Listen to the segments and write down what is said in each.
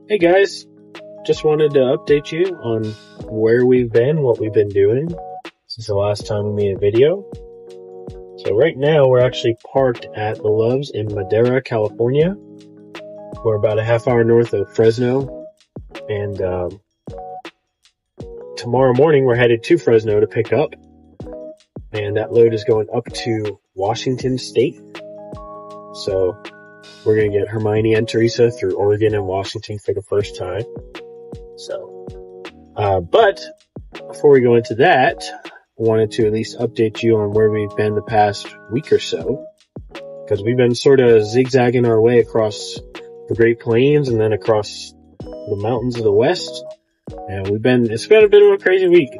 Hey guys, just wanted to update you on where we've been, what we've been doing since the last time we made a video. So right now we're actually parked at the Loves in Madera, California. We're about a half hour north of Fresno, and tomorrow morning we're headed to Fresno to pick up, and that load is going up to Washington State. So we're going to get Hermione and Teresa through Oregon and Washington for the first time. But before we go into that, I wanted to at least update you on where we've been the past week or so, because we've been sort of zigzagging our way across the Great Plains and then across the mountains of the West. And it's been a bit of a crazy week,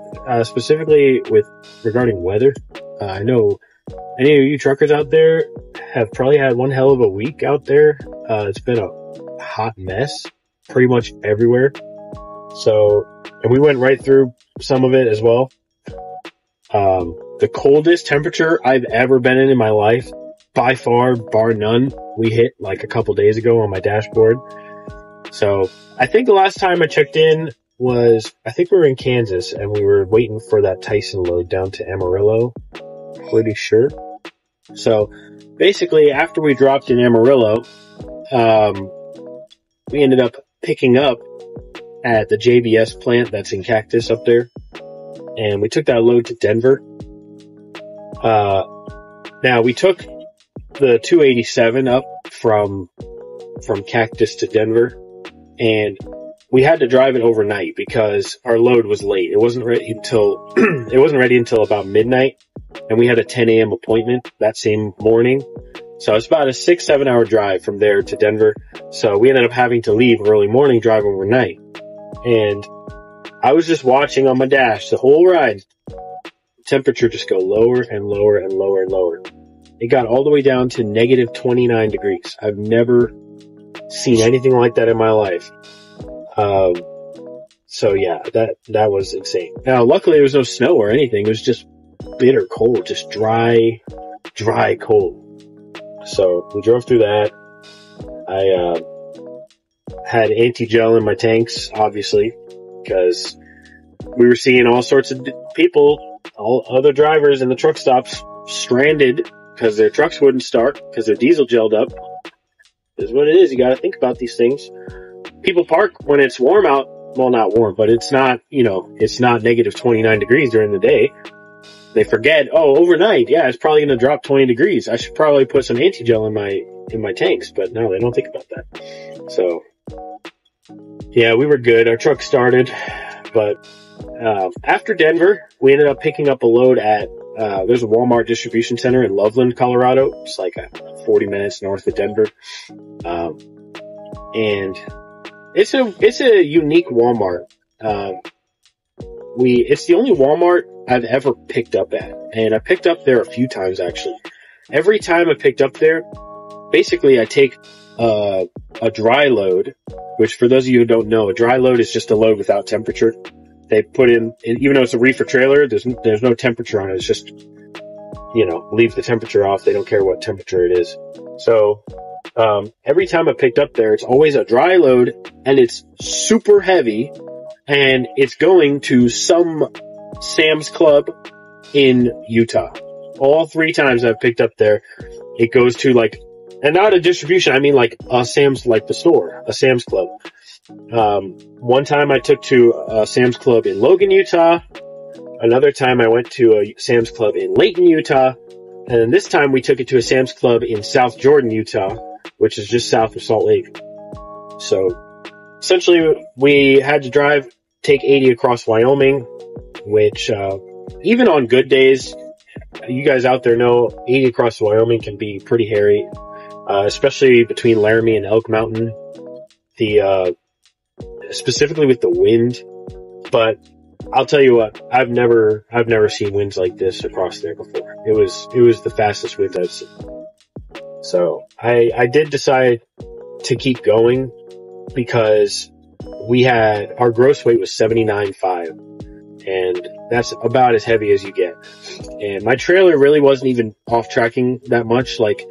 specifically regarding weather. I know any of you truckers out there have probably had one hell of a week out there. It's been a hot mess pretty much everywhere. And we went right through some of it as well. The coldest temperature I've ever been in my life, by far, bar none, we hit like a couple days ago on my dashboard. So I think the last time I checked in I think we were in Kansas and we were waiting for that Tyson load down to Amarillo. Pretty sure. So basically after we dropped in Amarillo, we ended up picking up at the JBS plant that's in Cactus up there. And we took that load to Denver. Now we took the 287 up from Cactus to Denver, and we had to drive it overnight because our load was late. It wasn't ready until about midnight, and we had a 10 a.m. appointment that same morning. So it's about a 6-7 hour drive from there to Denver. So we ended up having to leave early morning, drive overnight. And I was just watching on my dash the whole ride. Temperature just go lower and lower and lower and lower. It got all the way down to negative 29 degrees. I've never seen anything like that in my life. So yeah, that was insane. Now, luckily there was no snow or anything. It was just bitter cold, just dry cold. So we drove through that. I had anti-gel in my tanks, obviously, because we were seeing all sorts of people, all other drivers in the truck stops stranded because their trucks wouldn't start because their diesel gelled up. Is what it is. You got to think about these things. People park when it's warm out. Well, not warm, but it's not, it's not negative 29 degrees during the day. They forget, overnight, yeah, it's probably going to drop 20 degrees. I should probably put some anti-gel in my tanks, but no, they don't think about that. So, yeah, we were good. Our truck started, but after Denver, we ended up picking up a load at there's a Walmart distribution center in Loveland, Colorado. It's like 40 minutes north of Denver, and it's a unique Walmart. It's the only Walmart I've ever picked up at, and I picked up there a few times actually. Every time I picked up there, basically I take a dry load, which for those of you who don't know, a dry load is just a load without temperature. They put in, even though it's a reefer trailer, there's no temperature on it. It's just, leave the temperature off. They don't care what temperature it is. So, every time I picked up there, it's always a dry load and it's super heavy and it's going to some Sam's Club in Utah. All 3 times I've picked up there, it goes to and not a distribution, I mean like a Sam's, like the store, a Sam's Club. One time I took to a Sam's Club in Logan, Utah. Another time I went to a Sam's Club in Layton, Utah. And then this time we took it to a Sam's Club in South Jordan, Utah, which is just south of Salt Lake. So essentially we had to take 80 across Wyoming, which, even on good days, you guys out there know 80 across Wyoming can be pretty hairy, especially between Laramie and Elk Mountain. Specifically with the wind, but I'll tell you what, I've never seen winds like this across there before. It was the fastest wind I've seen. So I did decide to keep going because our gross weight was 79.5, and that's about as heavy as you get. And my trailer really wasn't even off tracking that much. Like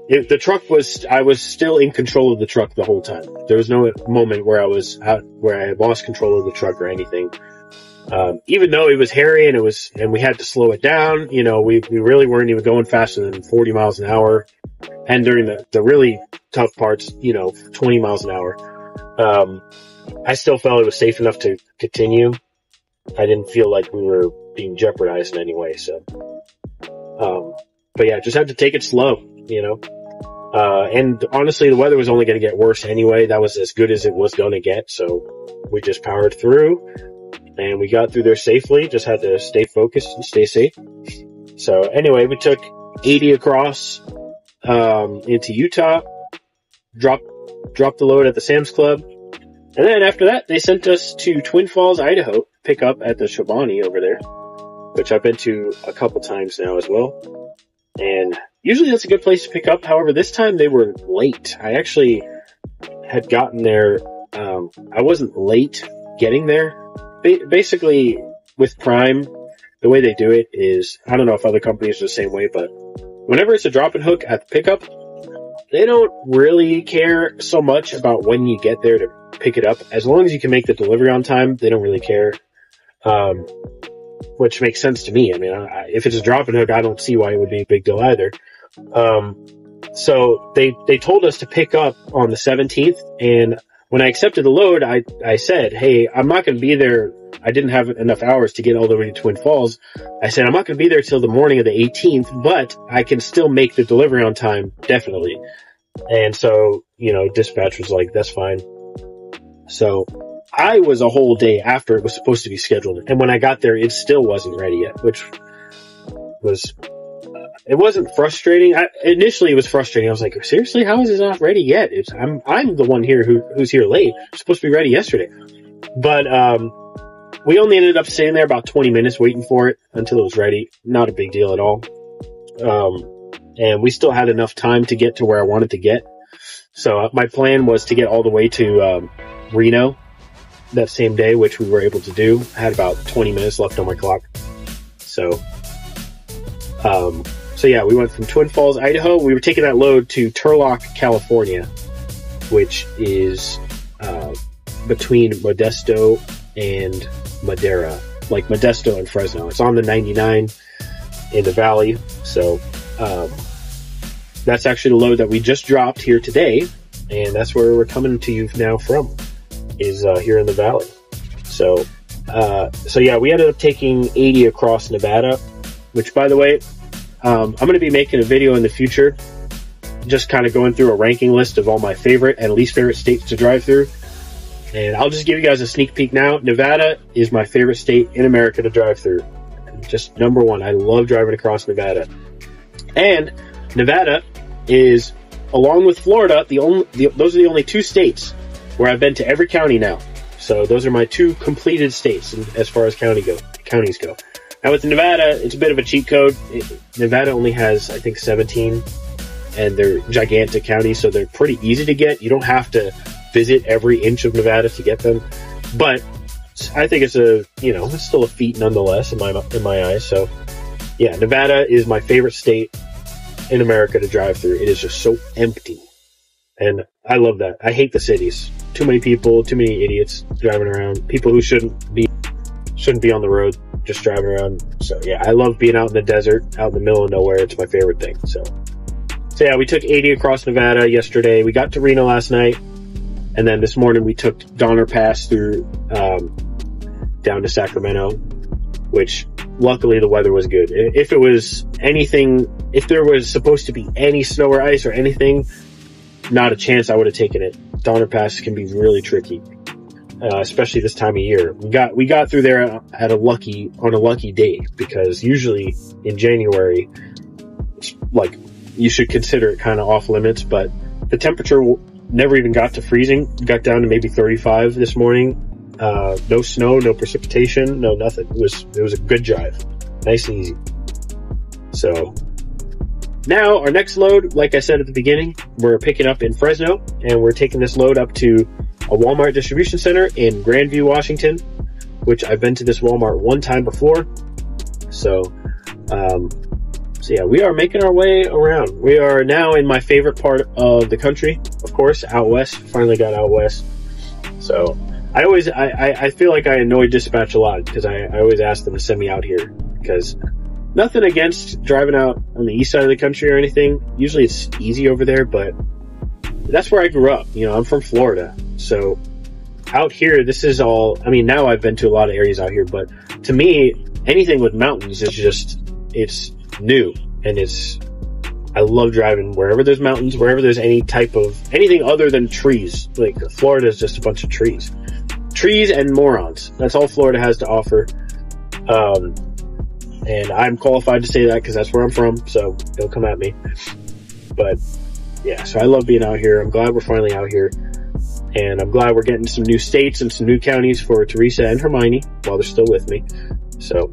The truck was, I was still in control of the truck the whole time. There was no moment where where I lost control of the truck or anything. Even though it was hairy and we had to slow it down, you know, we really weren't even going faster than 40 miles an hour. And during the really tough parts, you know, 20 miles an hour. I still felt it was safe enough to continue. I didn't feel like we were being jeopardized in any way, so. But yeah, just had to take it slow, you know. And honestly, the weather was only going to get worse anyway. That was as good as it was going to get, so we just powered through. And we got through there safely, just had to stay focused and stay safe. So anyway, we took 80 across, into Utah, dropped the load at the Sam's Club. And then after that, they sent us to Twin Falls, Idaho, pick up at the Shabani over there, which I've been to a couple times now as well. And usually that's a good place to pick up. However, this time they were late. I actually had gotten there, I wasn't late getting there. Basically, with Prime, the way they do it is, I don't know if other companies are the same way, but whenever it's a drop and hook at the pickup, they don't really care so much about when you get there to pick it up. As long as you can make the delivery on time, they don't really care. Which makes sense to me. I mean, if it's a drop and hook, I don't see why it would be a big deal either. So they told us to pick up on the 17th, and when I accepted the load, I said, hey, I'm not going to be there. I didn't have enough hours to get all the way to Twin Falls. I said, I'm not going to be there till the morning of the 18th, but I can still make the delivery on time, definitely. And so, you know, dispatch was like, that's fine. So I was a whole day after it was supposed to be scheduled. And when I got there, it still wasn't ready yet, which was, it wasn't frustrating. Initially it was frustrating. I was like, seriously, how is it not ready yet? I'm the one here who's here late. It's supposed to be ready yesterday. But, we only ended up staying there about 20 minutes waiting for it until it was ready. Not a big deal at all. And we still had enough time to get to where I wanted to get. So my plan was to get all the way to, Reno that same day, which we were able to do. I had about 20 minutes left on my clock. So yeah, we went from Twin Falls, Idaho. We were taking that load to Turlock, California, which is, between Modesto and Madera, like Modesto and Fresno. It's on the 99 in the valley. So, that's actually the load that we just dropped here today. And that's where we're coming to you now from, is, here in the valley. So yeah, we ended up taking 80 across Nevada, which, by the way, I'm going to be making a video in the future, just kind of going through a ranking list of all my favorite and least favorite states to drive through. And I'll just give you guys a sneak peek now. Nevada is my favorite state in America to drive through. Just number one. I love driving across Nevada. And Nevada is, along with Florida, those are the only two states where I've been to every county now. So those are my two completed states as far as counties go. Now with Nevada, it's a bit of a cheat code. Nevada only has, I think, 17, and they're gigantic counties, so they're pretty easy to get. You don't have to visit every inch of Nevada to get them, but I think it's it's still a feat nonetheless in my eyes. So yeah, Nevada is my favorite state in America to drive through. It is just so empty, and I love that. I hate the cities. Too many people, too many idiots driving around. People who shouldn't be on the road, just driving around. So yeah, I love being out in the desert, out in the middle of nowhere. It's my favorite thing. So yeah, we took 80 across Nevada yesterday. We got to Reno last night. And then this morning we took Donner Pass through, down to Sacramento, which luckily the weather was good. If there was supposed to be any snow or ice or anything, not a chance I would have taken it. Donner Pass can be really tricky, especially this time of year. We got through there on a lucky day, because usually in January, it's like, you should consider it kind of off limits, but the temperature never even got to freezing. Got down to maybe 35 this morning. No snow, no precipitation, no nothing. It was a good drive. Nice and easy. So now our next load, like I said at the beginning, we're picking up in Fresno, and we're taking this load up to a Walmart distribution center in Grandview, Washington, which I've been to this Walmart one time before. So, So yeah, we are making our way around. We are now in my favorite part of the country, of course, out west. Finally got out west. So I feel like I annoy dispatch a lot because I always ask them to send me out here, because nothing against driving out on the east side of the country or anything. Usually it's easy over there, but that's where I grew up. You know, I'm from Florida. So out here, this is all, I mean, now I've been to a lot of areas out here, but to me, anything with mountains is just, it's new. And I love driving wherever there's mountains, wherever there's any type of, anything other than trees. Like, Florida is just a bunch of trees. Trees and morons. That's all Florida has to offer. And I'm qualified to say that because that's where I'm from, so don't come at me. But yeah, so I love being out here. I'm glad we're finally out here. And I'm glad we're getting some new states and some new counties for Teresa and Hermione while they're still with me. So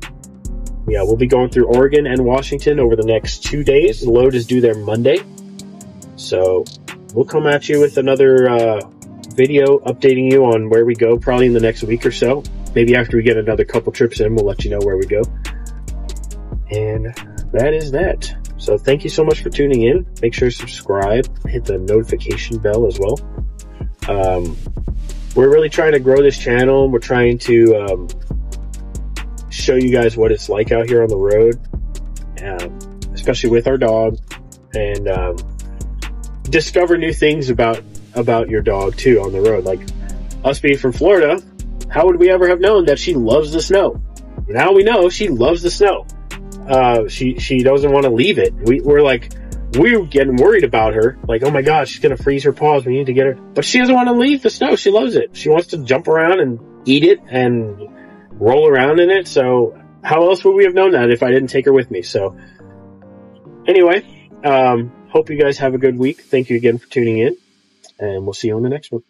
yeah, we'll be going through Oregon and Washington over the next 2 days. The load is due there Monday. So we'll come at you with another video updating you on where we go probably in the next week or so. Maybe after we get another couple trips in, we'll let you know where we go. And that is that. So thank you so much for tuning in. Make sure to subscribe, hit the notification bell as well. We're really trying to grow this channel. We're trying to show you guys what it's like out here on the road, especially with our dog, and discover new things about your dog too on the road. Like us being from Florida, how would we ever have known that she loves the snow? Now we know she loves the snow. She doesn't want to leave it. We're getting worried about her. Like, oh my God, she's going to freeze her paws. We need to get her. But she doesn't want to leave the snow. She loves it. She wants to jump around and eat it and roll around in it. So how else would we have known that if I didn't take her with me? So anyway, hope you guys have a good week. Thank you again for tuning in, and we'll see you on the next one.